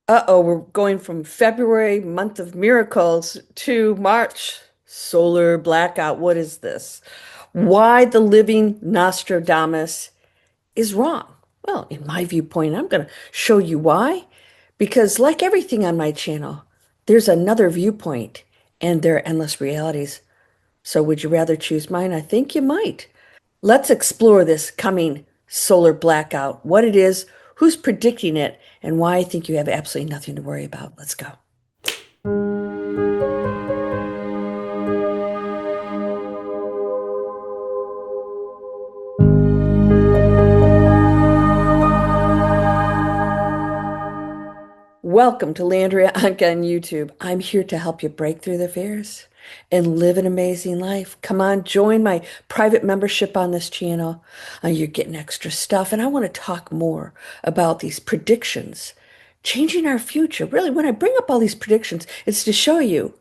Uh-oh, we're going from February, month of miracles, to March, solar blackout. What is this? Why the living Nostradamus is wrong. Well, in my viewpoint, I'm going to show you why. Because, like everything on my channel, there's another viewpoint and there are endless realities. So, would you rather choose mine? I think you might. Let's explore this coming solar blackout, what it is, who's predicting it, and why I think you have absolutely nothing to worry about. Let's go. Welcome to Landria, Onkka on YouTube. I'm here to help you break through the fears and live an amazing life. Come on, join my private membership on this channel. You're getting extra stuff, and I want to talk more about these predictions, changing our future. Really, when I bring up all these predictions, it's to show you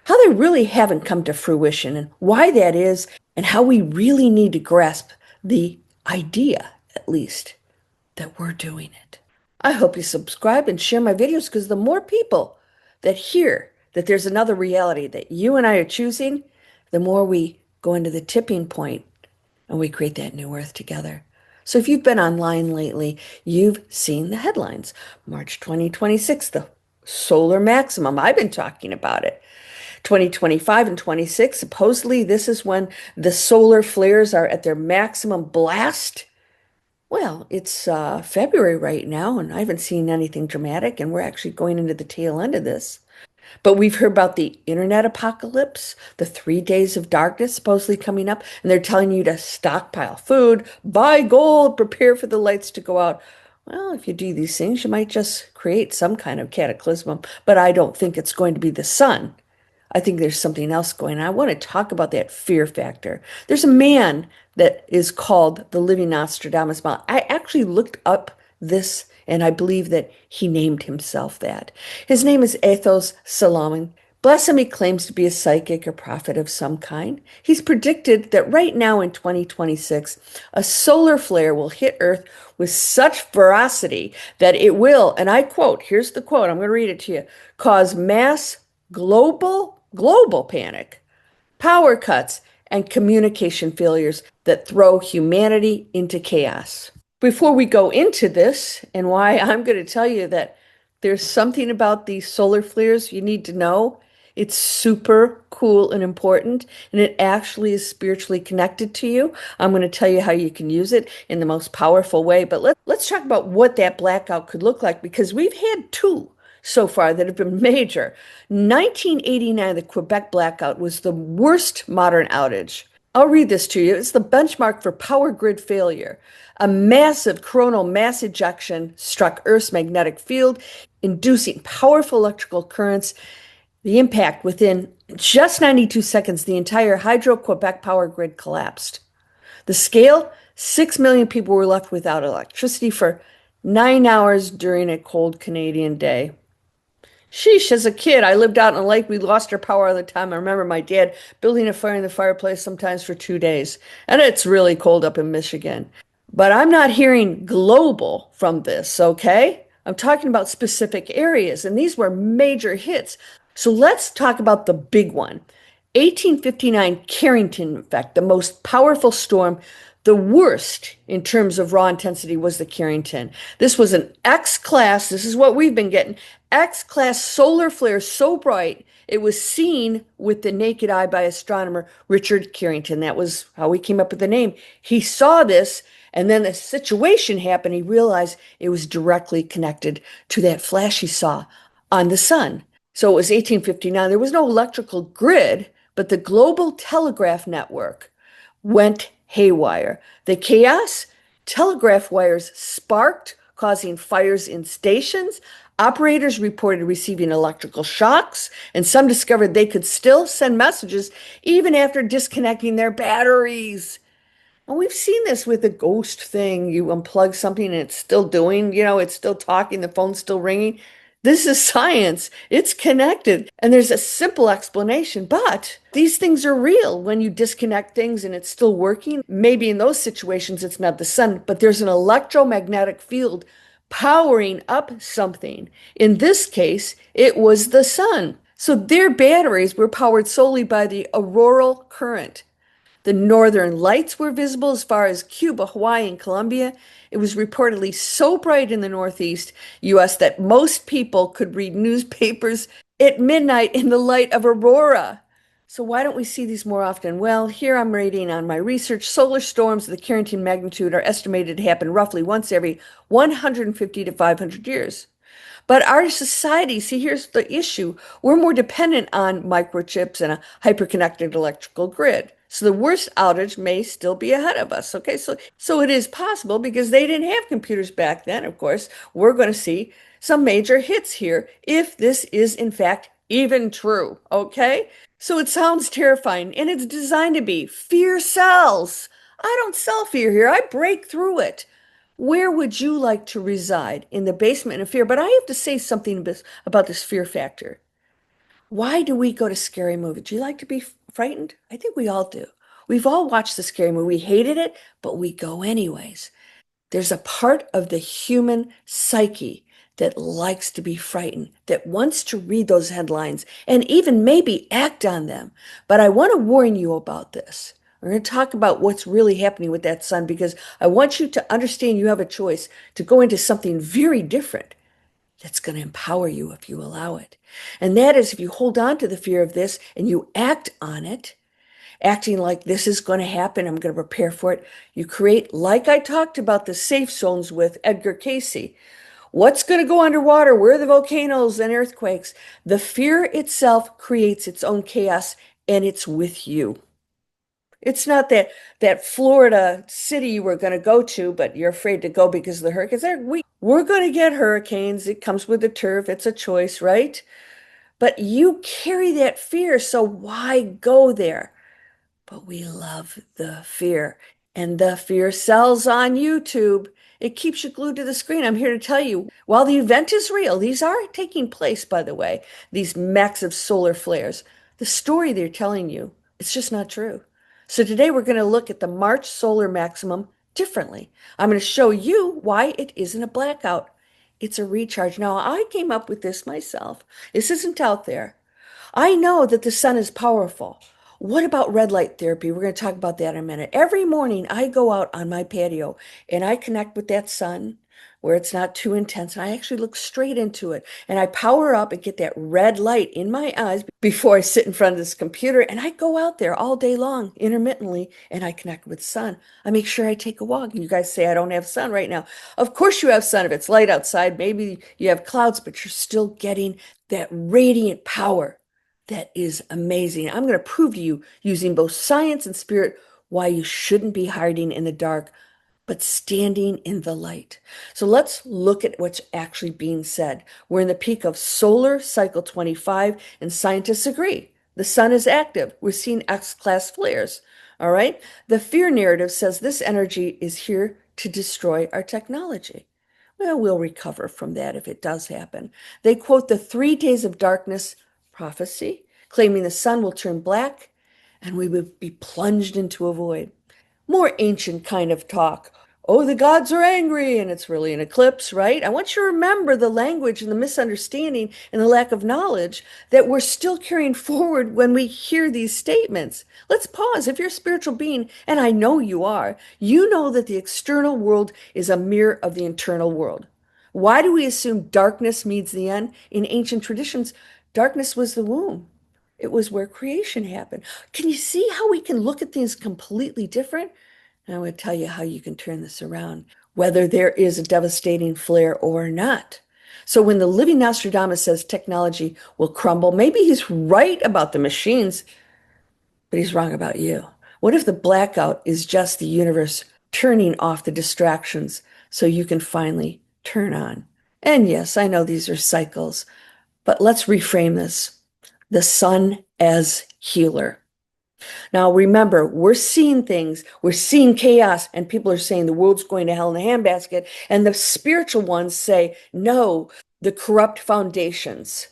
how they really haven't come to fruition and why that is, and how we really need to grasp the idea, at least, that we're doing it. I hope you subscribe and share my videos because the more people that hear that there's another reality that you and I are choosing, the more we go into the tipping point and we create that new earth together. So if you've been online lately, you've seen the headlines. March 2026, the solar maximum. I've been talking about it. 2025 and 26, supposedly this is when the solar flares are at their maximum blast. Well, it's February right now, and I haven't seen anything dramatic, and we're actually going into the tail end of this. But we've heard about the internet apocalypse, the 3 days of darkness supposedly coming up, and they're telling you to stockpile food, buy gold, prepare for the lights to go out. Well, if you do these things, you might just create some kind of cataclysm, but I don't think it's going to be the sun. I think there's something else going on. I want to talk about that fear factor. There's a man that is called the living Nostradamus. I actually looked up this, and I believe that he named himself that. His name is Athos Solomon. Bless him, he claims to be a psychic or prophet of some kind. He's predicted that right now in 2026, a solar flare will hit Earth with such ferocity that it will, and I quote, here's the quote, I'm going to read it to you, cause mass global panic, power cuts, and communication failures that throw humanity into chaos. Before we go into this, and why I'm going to tell you that there's something about these solar flares you need to know. It's super cool and important, and it actually is spiritually connected to you. I'm going to tell you how you can use it in the most powerful way. But let's talk about what that blackout could look like, because we've had two so far that have been major. 1989, the Quebec blackout was the worst modern outage. I'll read this to you. It's the benchmark for power grid failure. A massive coronal mass ejection struck Earth's magnetic field, inducing powerful electrical currents. The impact within just 92 seconds, the entire Hydro-Quebec power grid collapsed. The scale, 6 million people were left without electricity for 9 hours during a cold Canadian day. Sheesh, as a kid, I lived out in a lake. We lost our power all the time. I remember my dad building a fire in the fireplace sometimes for 2 days. And it's really cold up in Michigan. But I'm not hearing global from this, okay? I'm talking about specific areas, and these were major hits. So let's talk about the big one. 1859 Carrington effect, the most powerful storm. The worst in terms of raw intensity was the Carrington. This was an X-class, this is what we've been getting, X-class solar flare so bright it was seen with the naked eye by astronomer Richard Carrington. That was how he came up with the name. He saw this, and then the situation happened. He realized it was directly connected to that flash he saw on the sun. So it was 1859. There was no electrical grid, but the global telegraph network went haywire. The chaos, telegraph wires sparked, causing fires in stations. Operators reported receiving electrical shocks, and some discovered they could still send messages even after disconnecting their batteries. And we've seen this with the ghost thing. You unplug something and it's still doing, it's still talking, the phone's still ringing. This is science. It's connected. And there's a simple explanation, but these things are real. When you disconnect things and it's still working, maybe in those situations it's not the sun, but there's an electromagnetic field powering up something. In this case, it was the sun. So their batteries were powered solely by the auroral current. The northern lights were visible as far as Cuba, Hawaii, and Colombia. It was reportedly so bright in the northeast US that most people could read newspapers at midnight in the light of aurora. So why don't we see these more often? Well, here I'm reading on my research. Solar storms of the Carrington magnitude are estimated to happen roughly once every 150 to 500 years. But our society, see, here's the issue. We're more dependent on microchips and a hyperconnected electrical grid. So the worst outage may still be ahead of us. Okay, so it is possible because they didn't have computers back then, of course. We're going to see some major hits here if this is in fact even true. Okay? So it sounds terrifying and it's designed to be. Fear sells. I don't sell fear here. I break through it. Where would you like to reside? In the basement of fear? But I have to say something about this fear factor. Why do we go to scary movies? Do you like to be frightened? I think we all do. We've all watched the scary movie. We hated it, but we go anyways. There's a part of the human psyche that likes to be frightened, that wants to read those headlines and even maybe act on them. But I want to warn you about this. We're going to talk about what's really happening with that sun because I want you to understand you have a choice to go into something very different that's going to empower you if you allow it. And that is if you hold on to the fear of this and you act on it, acting like this is going to happen, I'm going to prepare for it. You create, like I talked about the safe zones with Edgar Cayce. What's going to go underwater? Where are the volcanoes and earthquakes? The fear itself creates its own chaos and it's with you. It's not that Florida city you were going to go to, but you're afraid to go because of the hurricanes. We're going to get hurricanes. It comes with the turf. It's a choice, right? But you carry that fear, so why go there? But we love the fear, and the fear sells on YouTube. It keeps you glued to the screen. I'm here to tell you, while the event is real, these are taking place, by the way, these massive solar flares. The story they're telling you, it's just not true. So today we're going to look at the March solar maximum differently. I'm going to show you why it isn't a blackout. It's a recharge. Now, I came up with this myself. This isn't out there. I know that the sun is powerful. What about red light therapy? We're going to talk about that in a minute. Every morning I go out on my patio and I connect with that sun where it's not too intense. And I actually look straight into it and I power up and get that red light in my eyes before I sit in front of this computer. And I go out there all day long intermittently and I connect with sun. I make sure I take a walk. You guys say I don't have sun right now. Of course you have sun if it's light outside. Maybe you have clouds, but you're still getting that radiant power. That is amazing. I'm going to prove to you using both science and spirit why you shouldn't be hiding in the dark, but standing in the light. So let's look at what's actually being said. We're in the peak of solar cycle 25, and scientists agree. The sun is active. We're seeing X-class flares. All right. The fear narrative says this energy is here to destroy our technology. Well, we'll recover from that if it does happen. They quote the 3 days of darkness prophecy, claiming the sun will turn black and we will be plunged into a void. More ancient kind of talk. Oh, the gods are angry and it's really an eclipse, right? I want you to remember the language and the misunderstanding and the lack of knowledge that we're still carrying forward when we hear these statements. Let's pause. If you're a spiritual being, and I know you are, you know that the external world is a mirror of the internal world. Why do we assume darkness means the end? In ancient traditions, darkness was the womb. It was where creation happened. Can you see how we can look at things completely different? And I would tell you how you can turn this around, whether there is a devastating flare or not. So when the living Nostradamus says technology will crumble, maybe he's right about the machines, but he's wrong about you. What if the blackout is just the universe turning off the distractions so you can finally turn on? And yes, I know these are cycles, but let's reframe this. The sun as healer. Now, remember, we're seeing things, we're seeing chaos, and people are saying the world's going to hell in a handbasket. And the spiritual ones say, no, the corrupt foundations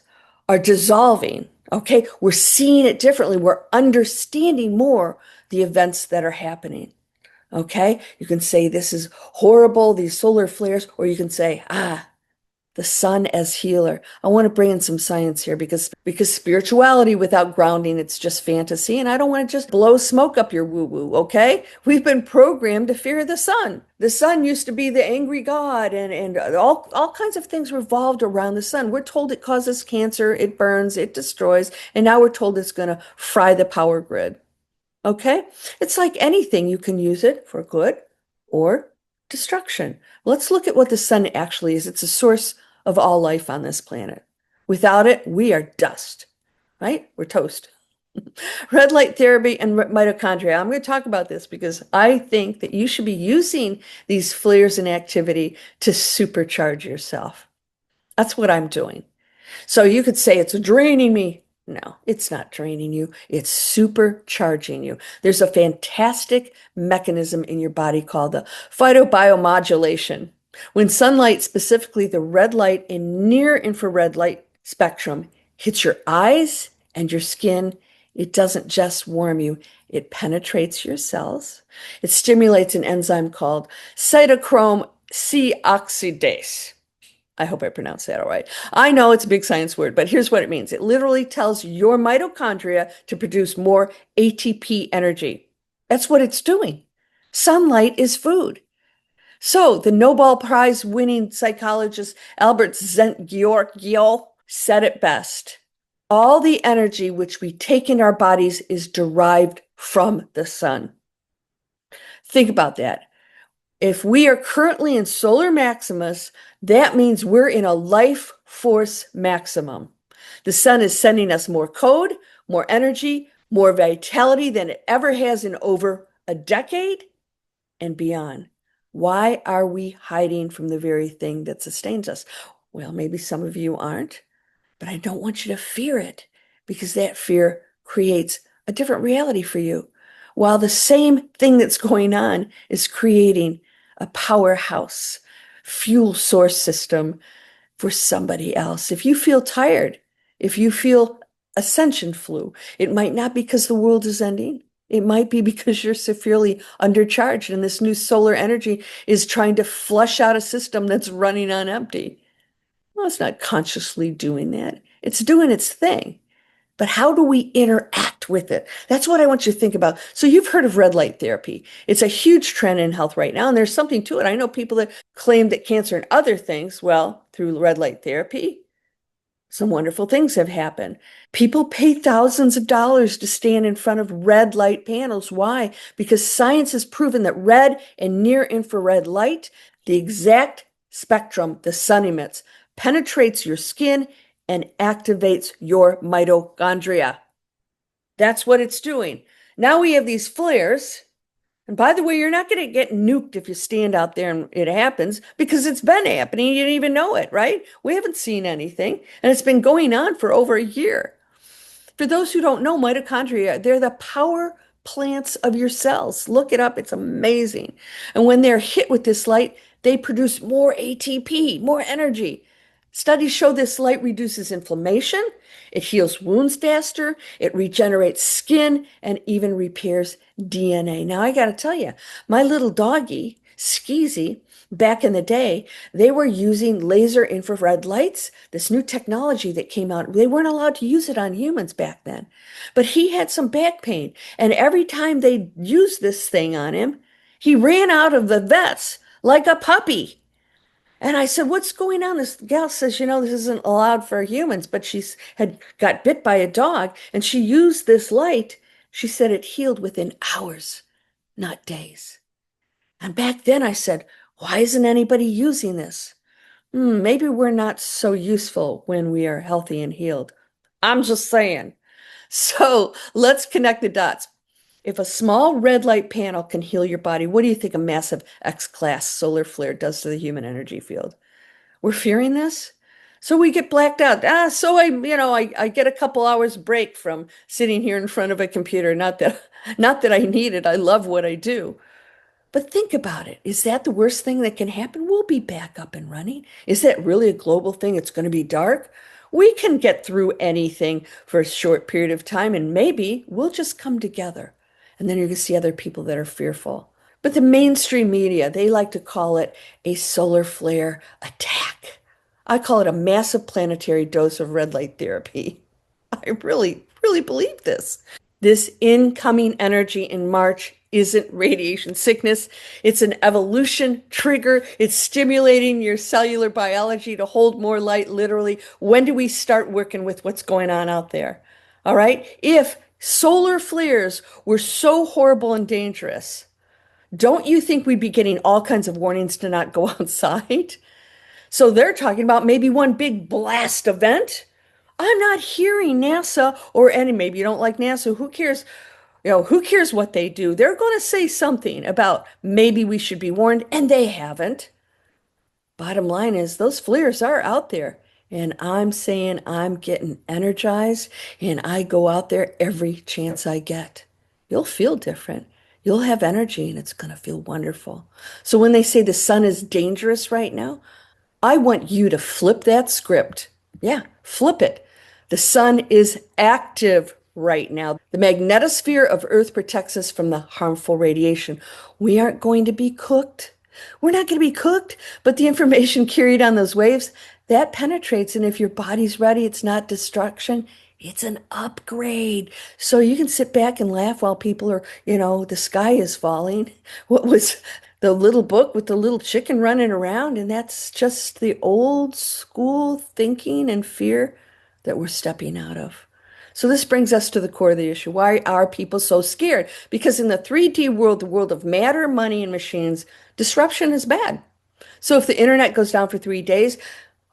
are dissolving. Okay, we're seeing it differently. We're understanding more the events that are happening. Okay? You can say this is horrible, these solar flares, or you can say, the sun as healer. I want to bring in some science here because spirituality without grounding, it's just fantasy. And I don't want to just blow smoke up your woo-woo, okay? We've been programmed to fear the sun. The sun used to be the angry god and all kinds of things revolved around the sun. We're told it causes cancer, it burns, it destroys, and now we're told it's going to fry the power grid. Okay? It's like anything, you can use it for good or destruction. Let's look at what the sun actually is. It's a source of all life on this planet. Without it, we are dust, right? We're toast. Red light therapy and mitochondria. I'm going to talk about this because I think that you should be using these flares in activity to supercharge yourself. That's what I'm doing. So you could say it's draining me. No, it's not draining you. It's supercharging you. There's a fantastic mechanism in your body called the photobiomodulation. When sunlight, specifically the red light and near infrared light spectrum, hits your eyes and your skin, it doesn't just warm you, it penetrates your cells. It stimulates an enzyme called cytochrome C oxidase. I hope I pronounced that all right. I know it's a big science word, but here's what it means. It literally tells your mitochondria to produce more ATP energy. That's what it's doing. Sunlight is food. So the Nobel Prize winning psychologist Albert Georgio said it best. All the energy which we take in our bodies is derived from the sun. Think about that. If we are currently in solar maximus, that means we're in a life force maximum. The sun is sending us more code, more energy, more vitality than it ever has in over a decade and beyond. Why are we hiding from the very thing that sustains us? Well, maybe some of you aren't, but I don't want you to fear it because that fear creates a different reality for you. While the same thing that's going on is creating a powerhouse fuel source system for somebody else. If you feel tired, if you feel ascension flu, it might not be because the world is ending. It might be because you're severely undercharged and this new solar energy is trying to flush out a system that's running on empty. Well, it's not consciously doing that. It's doing its thing. But how do we interact with it? That's what I want you to think about. So you've heard of red light therapy. It's a huge trend in health right now, and there's something to it. I know people that claim that cancer and other things, well, through red light therapy, some wonderful things have happened. People pay thousands of dollars to stand in front of red light panels. Why? Because science has proven that red and near infrared light, the exact spectrum the sun emits, penetrates your skin and activates your mitochondria. That's what it's doing. Now we have these flares. And by the way, you're not going to get nuked if you stand out there and it happens because it's been happening. You didn't even know it, right? We haven't seen anything. And it's been going on for over a year. For those who don't know, mitochondria, they're the power plants of your cells. Look it up. It's amazing. And when they're hit with this light, they produce more ATP, more energy. Studies show this light reduces inflammation, it heals wounds faster, it regenerates skin, and even repairs DNA. Now, I got to tell you, my little doggy, Skeezy, back in the day, they were using laser infrared lights, this new technology that came out. They weren't allowed to use it on humans back then. But he had some back pain, and every time they used this thing on him, he ran out of the vets like a puppy. And I said, what's going on? This gal says, this isn't allowed for humans, but she's had got bit by a dog and she used this light. She said it healed within hours, not days. And back then I said, why isn't anybody using this? Maybe we're not so useful when we are healthy and healed. I'm just saying. So let's connect the dots. If a small red light panel can heal your body, what do you think a massive X-class solar flare does to the human energy field? We're fearing this. So we get blacked out. So I get a couple hours break from sitting here in front of a computer. Not that I need it. I love what I do. But think about it. Is that the worst thing that can happen? We'll be back up and running. Is that really a global thing? It's going to be dark. We can get through anything for a short period of time, and maybe we'll just come together. And then you're going to see other people that are fearful. But the mainstream media, they like to call it a solar flare attack. I call it a massive planetary dose of red light therapy. I really, really believe this. This incoming energy in March isn't radiation sickness. It's an evolution trigger. It's stimulating your cellular biology to hold more light, literally. When do we start working with what's going on out there? All right. If solar flares were so horrible and dangerous, don't you think we'd be getting all kinds of warnings to not go outside? So they're talking about maybe one big blast event. I'm not hearing NASA or any, maybe you don't like NASA, who cares? Who cares what they do? They're going to say something about maybe we should be warned, and they haven't. Bottom line is those flares are out there. And I'm saying I'm getting energized and I go out there every chance I get. You'll feel different. You'll have energy and it's going to feel wonderful. So when they say the sun is dangerous right now, I want you to flip that script. Yeah, flip it. The sun is active right now. The magnetosphere of Earth protects us from the harmful radiation. We aren't going to be cooked. We're not going to be cooked, but the information carried on those waves, that penetrates. And if your body's ready, it's not destruction, it's an upgrade. So you can sit back and laugh while people are, the sky is falling. What was the little book with the little chicken running around? And that's just the old school thinking and fear that we're stepping out of. So this brings us to the core of the issue. Why are people so scared? Because in the 3D world, the world of matter, money, and machines, disruption is bad. So if the internet goes down for 3 days,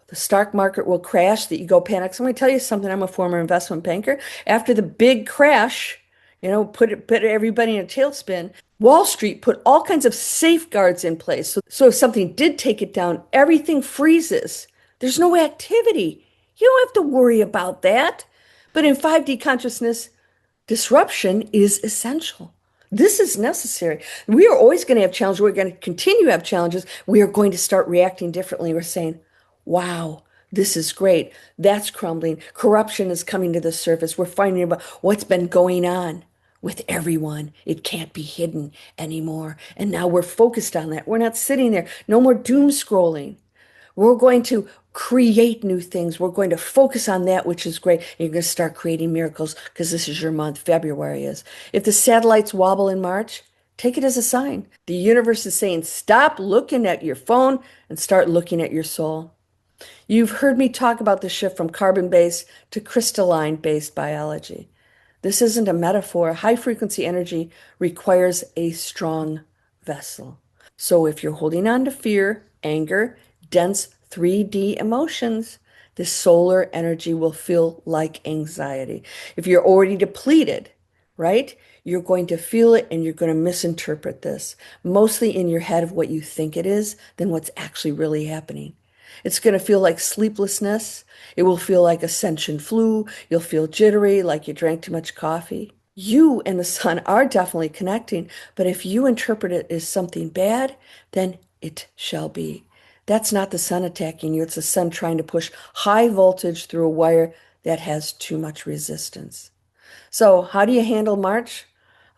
the stock market will crash, the ego panics. I'm going to tell you something. I'm a former investment banker. After the big crash, put everybody in a tailspin. Wall Street put all kinds of safeguards in place. So if something did take it down, everything freezes. There's no activity. You don't have to worry about that. But in 5D consciousness, disruption is essential. This is necessary. We are always going to have challenges. We're going to continue to have challenges. We are going to start reacting differently. We're saying, wow, this is great. That's crumbling. Corruption is coming to the surface. We're finding about what's been going on with everyone. It can't be hidden anymore. And now we're focused on that. We're not sitting there. No more doom scrolling. We're going to create new things. We're going to focus on that, which is great. And you're going to start creating miracles because this is your month. February is. If the satellites wobble in March, take it as a sign. The universe is saying, stop looking at your phone and start looking at your soul. You've heard me talk about the shift from carbon-based to crystalline-based biology. This isn't a metaphor. High frequency energy requires a strong vessel. So if you're holding on to fear, anger, dense 3D emotions, this solar energy will feel like anxiety. If you're already depleted, right, you're going to feel it and you're going to misinterpret this, mostly in your head of what you think it is than what's actually really happening. It's going to feel like sleeplessness. It will feel like Ascension flu. You'll feel jittery, like you drank too much coffee. You and the sun are definitely connecting, but if you interpret it as something bad, then it shall be. That's not the sun attacking you. It's the sun trying to push high voltage through a wire that has too much resistance. So how do you handle March?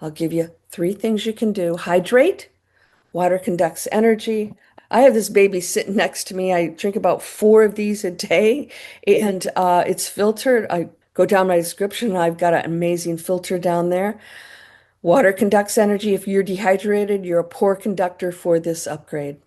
I'll give you 3 things you can do. Hydrate. Water conducts energy. I have this baby sitting next to me. I drink about 4 of these a day, and it's filtered. I go down my description. I've got an amazing filter down there. Water conducts energy. If you're dehydrated, you're a poor conductor for this upgrade.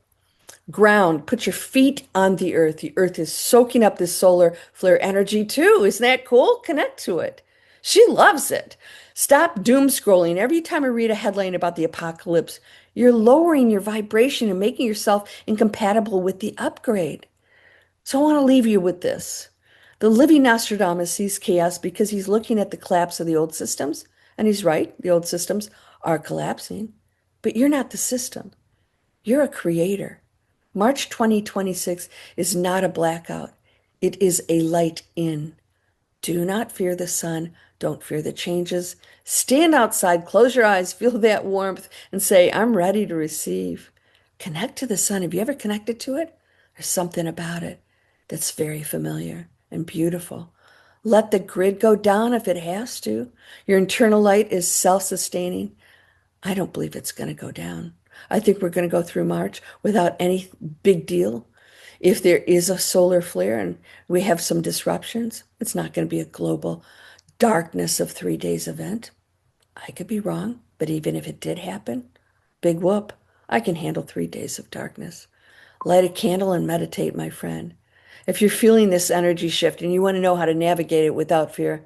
Ground, put your feet on the earth. The earth is soaking up this solar flare energy too. Isn't that cool? Connect to it. She loves it. Stop doom scrolling. Every time I read a headline about the apocalypse, you're lowering your vibration and making yourself incompatible with the upgrade. So I want to leave you with this. The living Nostradamus sees chaos because he's looking at the collapse of the old systems. And he's right, the old systems are collapsing. But you're not the system. You're a creator. March 2026 is not a blackout. It is a light in. Do not fear the sun. Don't fear the changes. Stand outside, close your eyes, feel that warmth, and say, I'm ready to receive. Connect to the sun. Have you ever connected to it? There's something about it that's very familiar and beautiful. Let the grid go down if it has to. Your internal light is self-sustaining. I don't believe it's going to go down. I think we're going to go through March without any big deal. If there is a solar flare and we have some disruptions, it's not going to be a global darkness of 3 days event. I could be wrong, but even if it did happen, big whoop, I can handle 3 days of darkness. Light a candle and meditate, my friend. If you're feeling this energy shift and you want to know how to navigate it without fear,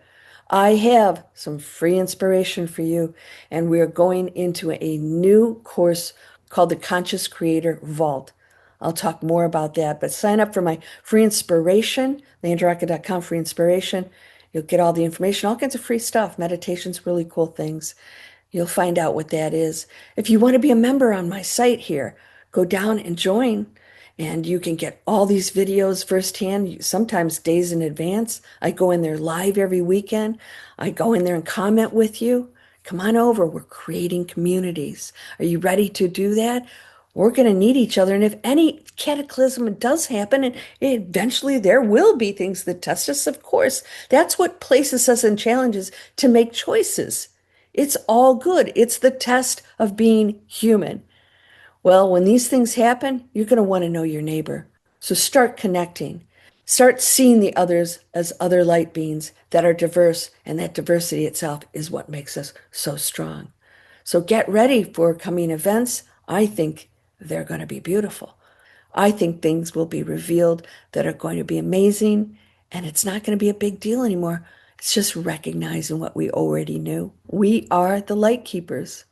I have some free inspiration for you. And we're going into a new course called the Conscious Creator Vault. I'll talk more about that, but sign up for my free inspiration, landria.com free inspiration. You'll get all the information, all kinds of free stuff, meditations, really cool things. You'll find out what that is. If you want to be a member on my site here, go down and join. And you can get all these videos firsthand, sometimes days in advance. I go in there live every weekend. I go in there and comment with you. Come on over. We're creating communities. Are you ready to do that? We're going to need each other. And if any cataclysm does happen, and eventually there will be things that test us, of course, that's what places us in challenges to make choices. It's all good. It's the test of being human. Well, when these things happen, you're going to want to know your neighbor. So start connecting. Start seeing the others as other light beings that are diverse, and that diversity itself is what makes us so strong. So get ready for coming events. I think they're going to be beautiful. I think things will be revealed that are going to be amazing, and it's not going to be a big deal anymore. It's just recognizing what we already knew. We are the light keepers.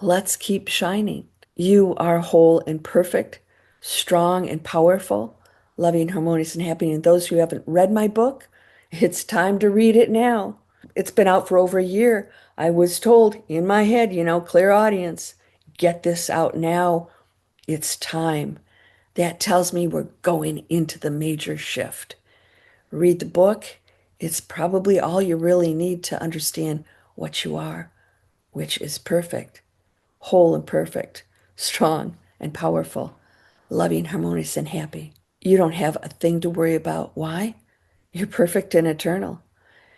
Let's keep shining. You are whole and perfect, strong and powerful, loving, harmonious, and happy. And those who haven't read my book, it's time to read it now. It's been out for over a year. I was told in my head, clear audience, get this out now. It's time. That tells me we're going into the major shift. Read the book. It's probably all you really need to understand what you are, which is perfect, whole and perfect, strong and powerful, loving, harmonious, and happy. You don't have a thing to worry about. Why? You're perfect and eternal.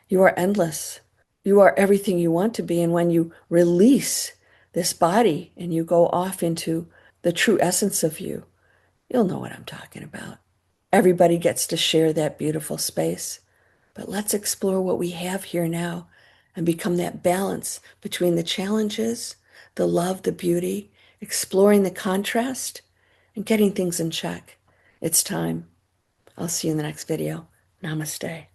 You are endless. You are everything you want to be. And when you release this body and you go off into the true essence of you, you'll know what I'm talking about. Everybody gets to share that beautiful space. But let's explore what we have here now and become that balance between the challenges, the love, the beauty, exploring the contrast, and getting things in check. It's time. I'll see you in the next video. Namaste.